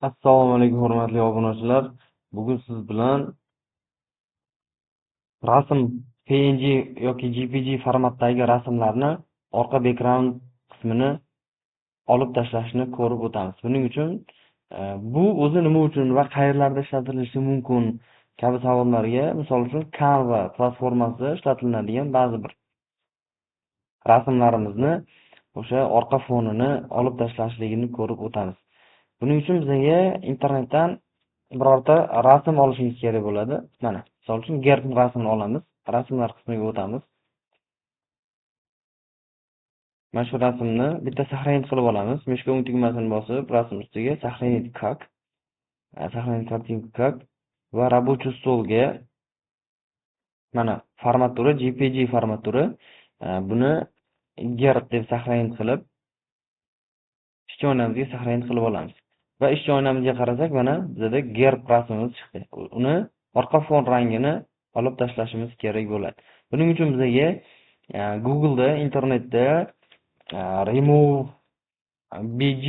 Assalomu alaykum hurmatli obunachilar. Bugun siz bilan rasm PNG yoki JPG formatdagi rasmlarni orqa background qismini olib tashlashni ko'rib o'tamiz. Buning uchun bu o'zi nima uchun va qayerlarda ishlatilishi mumkin kabi savollarga, misol uchun Canva platformasi ishlatiladigan ba'zi bir rasmlarimizni o'sha orqa fonini olib tashlashligini ko'rib o'tamiz. Buning uchun bizga internetdan birorta rasm olishingiz kerak bo'ladi. Mana, misol uchun gerb rasmini olamiz. Rasmlar qismiga o'tamiz. Mana shu rasmni bitta saqlanib qilib olamiz. Mishka o'ng tugmasini bosib, rasm ustiga saqlanib как va рабочий stolga mana format turi JPG format turi. Buni gerb deb saqlanib qilib ishchi oynamizga saqlanib qilib olamiz. Va ishchi oynamizga qarasak, mana bizda gerb rasmimiz chiqdi. Uni orqa fon rangini olib tashlashimiz kerak bo'ladi. Buning uchun bizga Google'da, internetda Remove BG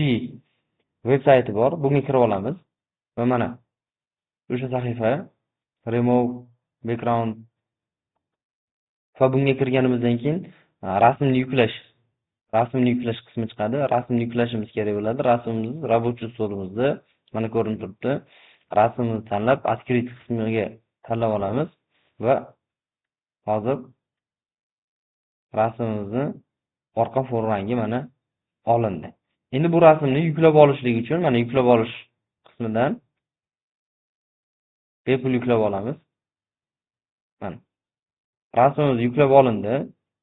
veb-sayti bor. Bunga kirib olamiz. Va mana o'sha sahifa Remove Background va bunga kirganimizdan keyin rasmni yuklash qismi chiqadi. Rasmni yuklashimiz kerak bo'ladi. Rasmimiz рабочий stolimizda mana ko'rinib turibdi. Rasmni tanlab, открыть qismiga tanlab olamiz va hozir rasmimizni orqa fon rangi mana olindi. Endi bu rasmni yuklab olishlik uchun mana yuklab olish qismidan bepul yuklab olamiz. Mana rasmimiz yuklab olindi.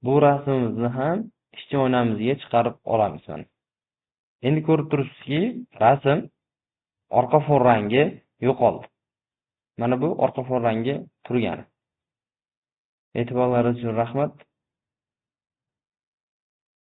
Bu rasmimizni ham ishchi oynamizga chiqarib olamiz mana. Endi ko'rib turibsizki, rasm orqa fon rangi yo'qoldi. Mana bu orqa fon rangi turgani. E'tiborlaringiz uchun rahmat.